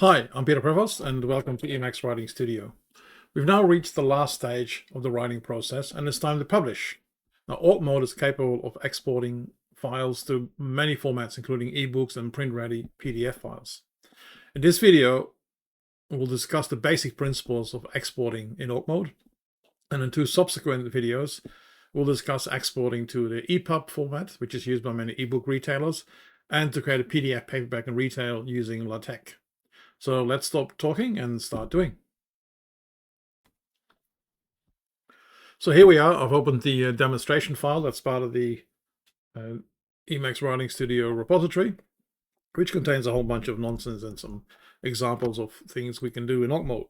Hi, I'm Peter Prevost and welcome to Emacs Writing Studio. We've now reached the last stage of the writing process and it's time to publish. Now, Org mode is capable of exporting files to many formats, including ebooks and print-ready PDF files. In this video, we'll discuss the basic principles of exporting in Org mode, and in two subsequent videos, we'll discuss exporting to the EPUB format, which is used by many ebook retailers, and to create a PDF paperback in retail using LaTeX. So let's stop talking and start doing. So here we are. I've opened the demonstration file that's part of the Emacs Writing Studio repository, which contains a whole bunch of nonsense and some examples of things we can do in Org mode.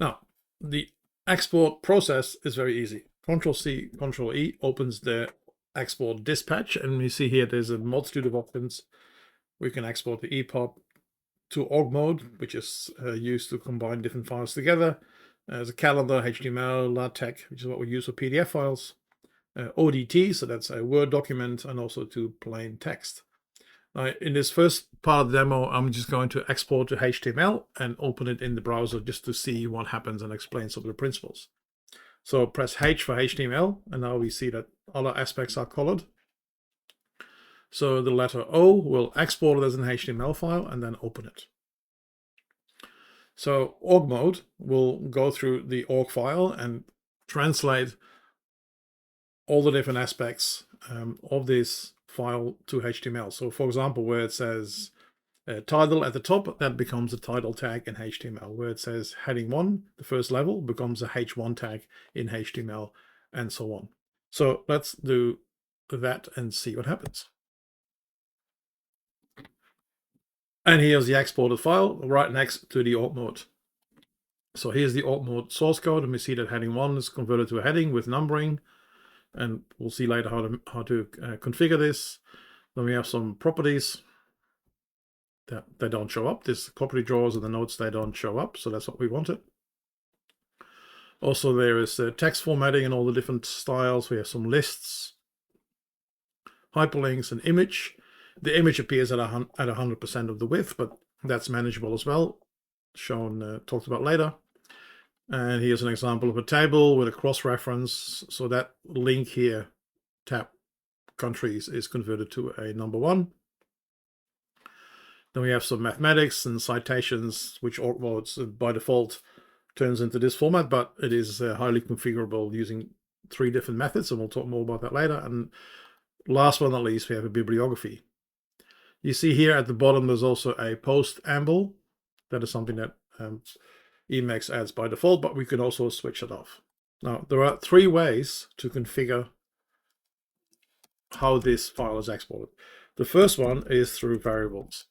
Now, the export process is very easy. Control-C, Control-E opens the export dispatch, and you see here there's a multitude of options. We can export the EPUB to Org mode, which is used to combine different files together. There's a calendar, HTML, LaTeX, which is what we use for PDF files. ODT, so that's a Word document, and also to plain text. In this first part of the demo, I'm just going to export to HTML and open it in the browser just to see what happens and explain some of the principles. So press H for HTML, and now we see that other aspects are colored. So the letter O will export it as an HTML file and then open it. So Org mode will go through the org file and translate all the different aspects of this file to HTML. So for example, where it says title at the top, that becomes a title tag in HTML. Where it says heading 1, the first level, becomes a H1 tag in HTML, and so on. So let's do that and see what happens. And here's the exported file right next to the Org mode. So here's the Org mode source code, and we see that heading 1 is converted to a heading with numbering, and we'll see later how to configure this. Then we have some properties that they don't show up. This property drawers and the notes, they don't show up, so that's what we wanted. Also, there is text formatting and all the different styles. We have some lists, hyperlinks, and image. The image appears at 100% of the width, but that's manageable as well. Shown, talked about later. And here's an example of a table with a cross-reference. So that link here, tab countries, is converted to a number 1. Then we have some mathematics and citations, which Org mode by default turns into this format, but it is highly configurable using 3 different methods, and we'll talk more about that later. And last but not least, we have a bibliography. You see here at the bottom, there's also a post amble. That is something that Emacs adds by default, but we can also switch it off. Now, there are 3 ways to configure how this file is exported. The first one is through variables,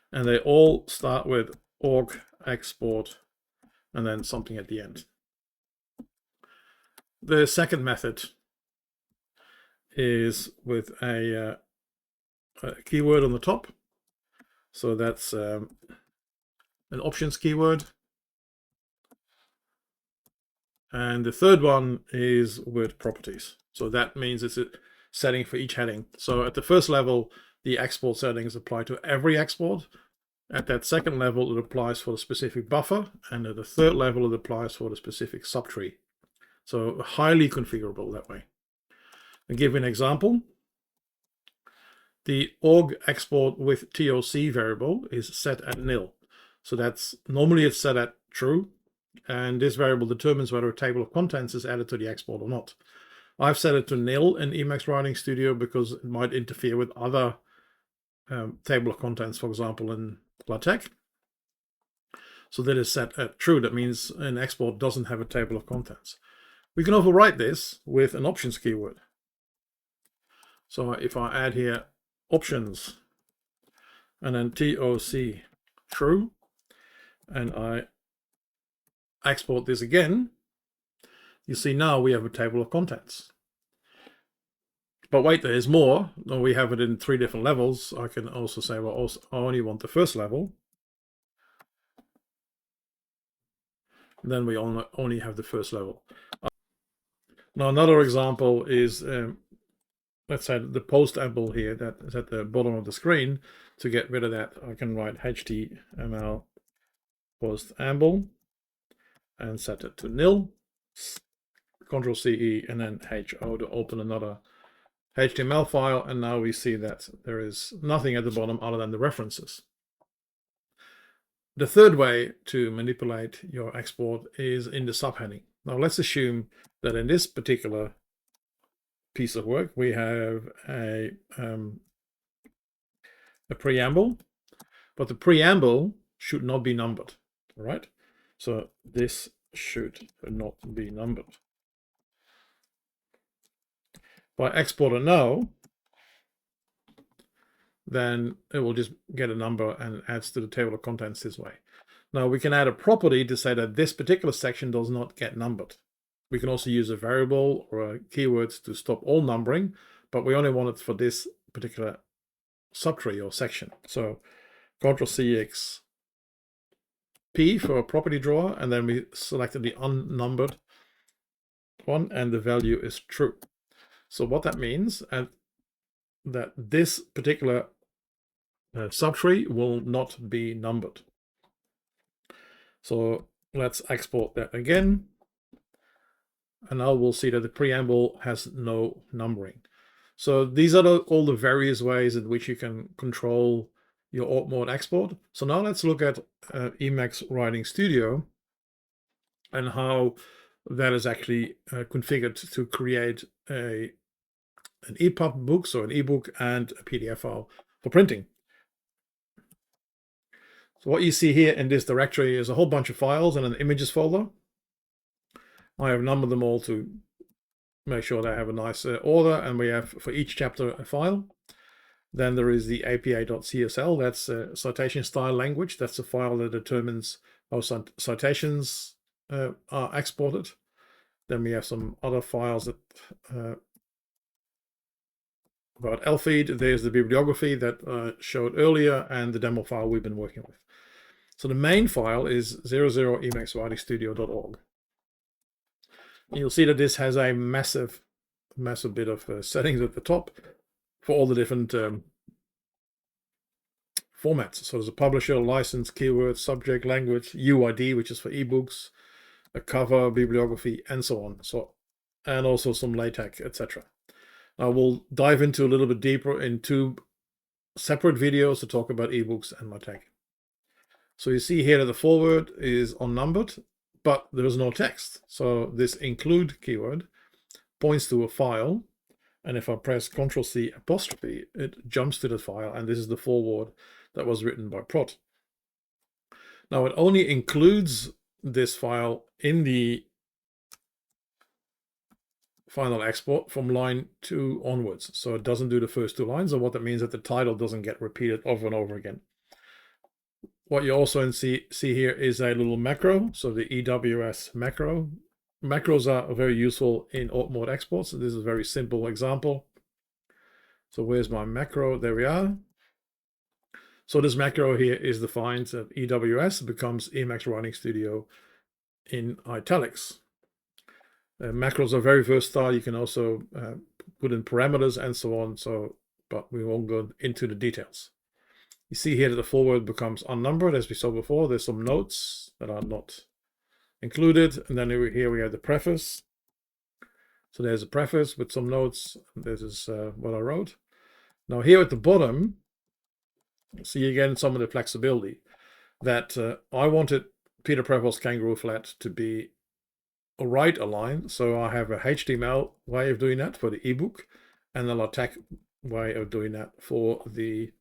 and they all start with org export and then something at the end. The second method is with a keyword on the top. So that's an options keyword. And the third one is with properties. So that means it's a setting for each heading. So at the first level, the export settings apply to every export. At that second level, it applies for the specific buffer. And at the third level, it applies for the specific subtree. So highly configurable that way. I'll give you an example. The org export with TOC variable is set at nil. So that's normally it's set at true. And this variable determines whether a table of contents is added to the export or not. I've set it to nil in Emacs Writing Studio because it might interfere with other table of contents, for example, in LaTeX. So that is set at true. That means an export doesn't have a table of contents. We can overwrite this with an options keyword. So if I add here options and then TOC true, and I export this again, you see now we have a table of contents. But wait, there is more. No, we have it in 3 different levels. I can also say, well, I only want the first level. Then we only have the first level. Now another example is let's say the post amble here that is at the bottom of the screen. To get rid of that, I can write HTML post amble and set it to nil. Control CE and then HO to open another HTML file, and now we see that there is nothing at the bottom other than the references. The third way to manipulate your export is in the subheading. Now let's assume that in this particular piece of work we have a preamble, but the preamble should not be numbered. All right, so this should not be numbered. If I export it now, then it will just get a number and adds to the table of contents this way. Now we can add a property to say that this particular section does not get numbered. We can also use a variable or a keyword to stop all numbering, but we only want it for this particular subtree or section. So Ctrl CX P for a property drawer, and then we selected the unnumbered one, and the value is true. So what that means, and that this particular subtree will not be numbered. So let's export that again. And now we'll see that the preamble has no numbering. So these are all the various ways in which you can control your alt mode export. So now let's look at Emacs Writing Studio and how that is actually configured to create an EPUB book, so an ebook and a PDF file for printing. So what you see here in this directory is a whole bunch of files and an images folder. I have numbered them all to make sure they have a nice order, and we have for each chapter a file. Then there is the apa.csl, that's a citation style language. That's a file that determines how citations are exported. Then we have some other files that about lfeed. There's the bibliography that showed earlier, and the demo file we've been working with. So the main file is 00emacswritingstudio.org. You'll see that this has a massive bit of settings at the top for all the different formats. So there's a publisher, license, keyword, subject, language, UID, which is for ebooks, a cover, bibliography, and so on. And also some LaTeX, etc. Now we'll dive into a little bit deeper in two separate videos to talk about ebooks and LaTeX. So you see here that the forward is unnumbered, but there is no text. So this include keyword points to a file, and if I press Ctrl C apostrophe, it jumps to the file, and this is the forward that was written by Prot. Now it only includes this file in the final export from line 2 onwards. So it doesn't do the first two lines, and what that means is that the title doesn't get repeated over and over again. What you also see here is a little macro, so the EWS macro. Macros are very useful in alt mode exports. So this is a very simple example. So where's my macro? There we are. So this macro here is defined that EWS becomes Emacs Writing Studio in italics. Macros are very versatile. You can also put in parameters and so on. But we won't go into the details. You see here that the forward becomes unnumbered, as we saw before. There's some notes that are not included, and then here we have the preface. So there's a preface with some notes. This is what I wrote. Now here at the bottom, see again some of the flexibility that I wanted Peter Preval's Kangaroo Flat to be a right align. So I have a HTML way of doing that for the ebook, and a LaTeX way of doing that for the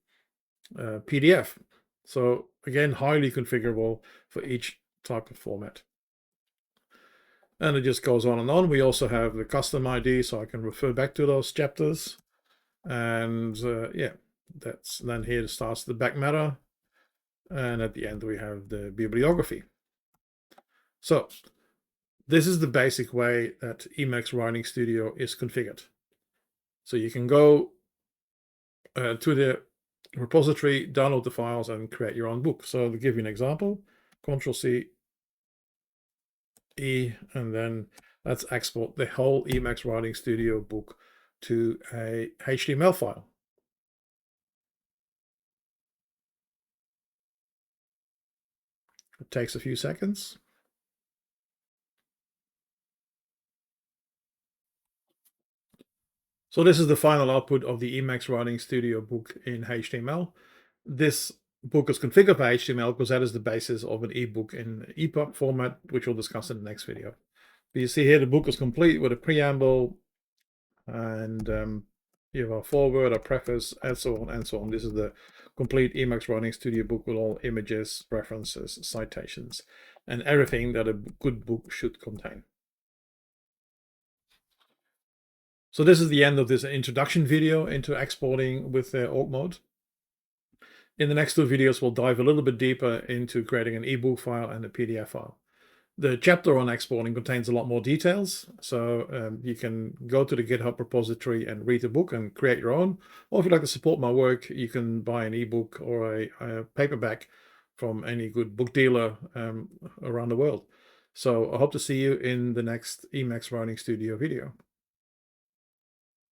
PDF. So again, highly configurable for each type of format. And it just goes on and on. We also have the custom ID, so I can refer back to those chapters. And yeah, then here starts the back matter. And at the end, we have the bibliography. So this is the basic way that Emacs Writing Studio is configured. So you can go to the repository, download the files, and create your own book. So to give you an example, Ctrl C E, and then let's export the whole Emacs Writing Studio book to a HTML file. It takes a few seconds. So this is the final output of the Emacs Writing Studio book in HTML. This book is configured by HTML because that is the basis of an ebook in EPUB format, which we'll discuss in the next video. But you see here the book is complete with a preamble, and you have a foreword, a preface, and so on and so on. This is the complete Emacs Writing Studio book with all images, references, citations, and everything that a good book should contain. So this is the end of this introduction video into exporting with org mode. In the next two videos, we'll dive a little bit deeper into creating an ebook file and a PDF file. The chapter on exporting contains a lot more details, so you can go to the GitHub repository and read the book and create your own. Or if you'd like to support my work, you can buy an ebook or a paperback from any good book dealer around the world. So I hope to see you in the next Emacs Writing Studio video.